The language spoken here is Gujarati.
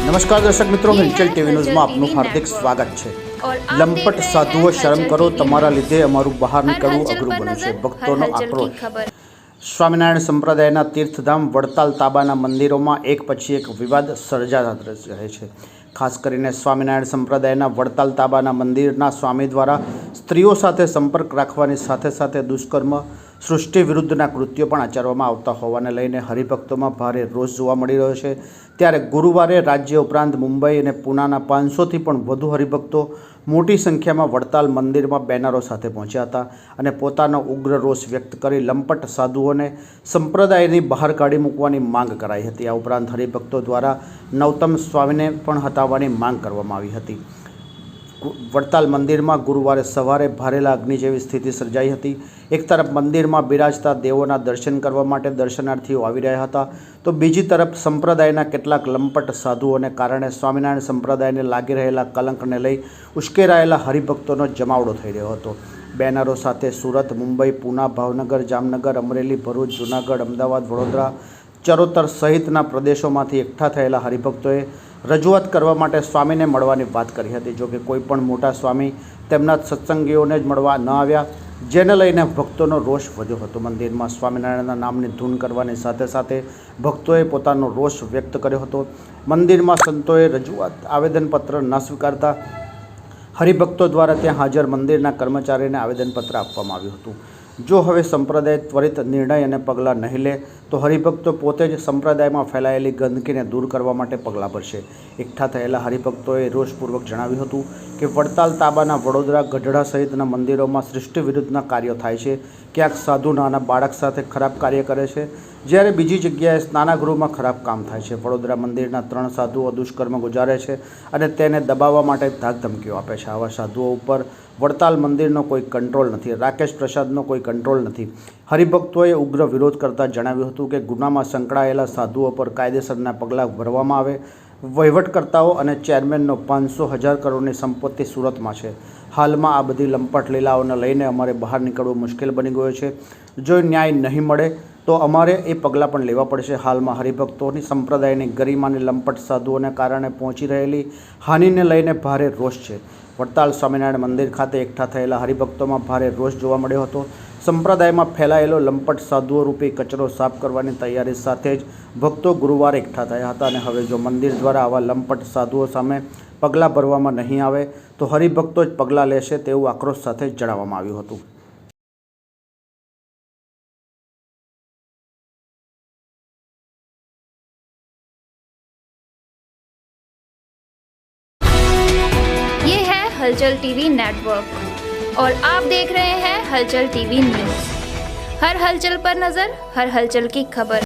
નમસ્કાર દર્શક મિત્રો, હલચલ ટીવી ન્યૂઝમાં આપનું હાર્દિક સ્વાગત છે। લંપટ સાધુઓ શરમ કરો, તમારા લીધે અમારું બહાર નીકળવું અઘરું બન્યું છે। ભક્તોનો આક્રોશ। સ્વામિનારાયણ સંપ્રદાયના તીર્થધામ વડતાલ તાબાના મંદિરોમાં એક પછી એક વિવાદ સર્જાતા રહે છે। ખાસ કરીને સ્વામિનારાયણ સંપ્રદાયના વડતાલ તાબાના મંદિરના સ્વામી દ્વારા સ્ત્રીઓ સાથે સંપર્ક રાખવાની સાથે સાથે દુષ્કર્મ, સૃષ્ટિ વિરુદ્ધના કૃત્યો પણ આચરવામાં આવતા હોવાને લઈને હરિભક્તોમાં ભારે રોષ જોવા મળી રહ્યો છે। ત્યારે ગુરુવારે રાજ્ય ઉપરાંત મુંબઈ અને પૂનાના 500થી પણ વધુ હરિભક્તો મોટી સંખ્યામાં વડતાલ મંદિરમાં બેનરો સાથે પહોંચ્યા હતા અને પોતાનો ઉગ્ર રોષ વ્યક્ત કરી લંપટ સાધુઓને સંપ્રદાયની બહાર કાઢી મૂકવાની માંગ કરાઈ હતી। આ ઉપરાંત હરિભક્તો દ્વારા નૌતમ સ્વામીને પણ હટાવવાની માંગ કરવામાં આવી હતી। વડતાલ મંદિરમાં ગુરુવારે સવારે ભારેલા અગ્નિ જેવી સ્થિતિ સર્જાઈ હતી। એક તરફ મંદિરમાં બિરાજતા દેવોના દર્શન કરવા માટે દર્શનાર્થીઓ આવી રહ્યા હતા, તો બીજી તરફ સંપ્રદાયના કેટલાક લંપટ સાધુઓને કારણે સ્વામિનારાયણ સંપ્રદાયને લાગી રહેલા કલંકને લઈ ઉશ્કેરાયેલા હરિભક્તોનો જમાવડો થઈ રહ્યો હતો। બેનરો સાથે સુરત, મુંબઈ, પૂના, ભાવનગર, જામનગર, અમરેલી, ભરૂચ, જૂનાગઢ, અમદાવાદ, વડોદરા, ચરોતર સહિતના પ્રદેશોમાંથી એકઠા થયેલા હરિભક્તોએ રજૂઆત કરવા માટે સ્વામીને મળવાની વાત કરી હતી। જોકે કોઈ પણ મોટા સ્વામી તેમના સત્સંગીઓને જ મળવા ન આવ્યા, જેને લઈને ભક્તોનો રોષ વધ્યો હતો। મંદિરમાં સ્વામિનારાયણના નામની ધૂન કરવાની સાથે સાથે ભક્તોએ પોતાનો રોષ વ્યક્ત કર્યો હતો। મંદિરમાં સંતોએ રજૂઆત આવેદનપત્ર ન સ્વીકારતા હરિભક્તો દ્વારા ત્યાં હાજર મંદિરના કર્મચારીને આવેદનપત્ર આપવામાં આવ્યું હતું। જો હવે સંપ્રદાય ત્વરિત નિર્ણય અને પગલાં નહીં લે તો હરિભક્તો પોતે જ સંપ્રદાયમાં ફેલાયેલી ગંદકીને દૂર કરવા માટે પગલાં ભરશે। એકઠા થયેલા હરિભક્તોએ રોષપૂર્વક જણાવ્યું હતું કે વડતાલ તાબાના વડોદરા, ગઢડા સહિતના મંદિરોમાં સૃષ્ટિ વિરુદ્ધના કાર્યો થાય છે। ક્યાંક સાધુ નાના બાળક સાથે ખરાબ કાર્ય કરે છે, જ્યારે બીજી જગ્યાએ સ્નાનાગૃહમાં ખરાબ કામ થાય છે। વડોદરા મંદિરના 3 સાધુઓ દુષ્કર્મ ગુજારે છે અને તેને દબાવવા માટે ધાકધમકીઓ આપે છે। આવા સાધુઓ ઉપર વડતાલ મંદિરનો કોઈ કંટ્રોલ નથી, રાકેશ પ્રસાદનો કોઈ કંટ્રોલ નથી। હરિભક્તોએ ઉગ્ર વિરોધ કરતાં જણાવ્યું હતું કે ગુનામાં સંકળાયેલા સાધુઓ પર કાયદેસરના પગલાં ભરવામાં આવે। વહીવટકર્તાઓ અને ચેરમેનનો 500,000 કરોડની સંપત્તિ સુરતમાં છે। હાલમાં આ બધી લંપટ લીલાઓને લઈને અમારે બહાર નીકળવું મુશ્કેલ બની ગયું છે। જો ન્યાય નહીં મળે તો અમારે એ પગલાં પણ લેવા પડશે। હાલમાં હરિભક્તોની સંપ્રદાયની ગરિમાની લંપટ સાધુઓને કારણે પહોંચી રહેલી હાનિને લઈને ભારે રોષ છે। વડતાલ સ્વામિનારાયણ મંદિર ખાતે એકઠા થયેલા હરિભક્તોમાં ભારે રોષ જોવા મળ્યો હતો। સંપ્રદાયમાં ફેલાયેલો લંપટ સાધુઓ રૂપી કચરો સાફ કરવાની તૈયારી સાથે જ ભક્તો ગુરુવારે એકઠા થયા હતા અને હવે જો મંદિર દ્વારા આવા લંપટ સાધુઓ સામે પગલાં ભરવામાં નહીં આવે તો હરિભક્તો જ પગલાં લેશે તેવું આક્રોશ સાથે જણાવવામાં આવ્યું હતું। हलचल टीवी नेटवर्क और आप देख रहे हैं हलचल टीवी न्यूज़। हर हलचल पर नजर, हर हलचल की खबर।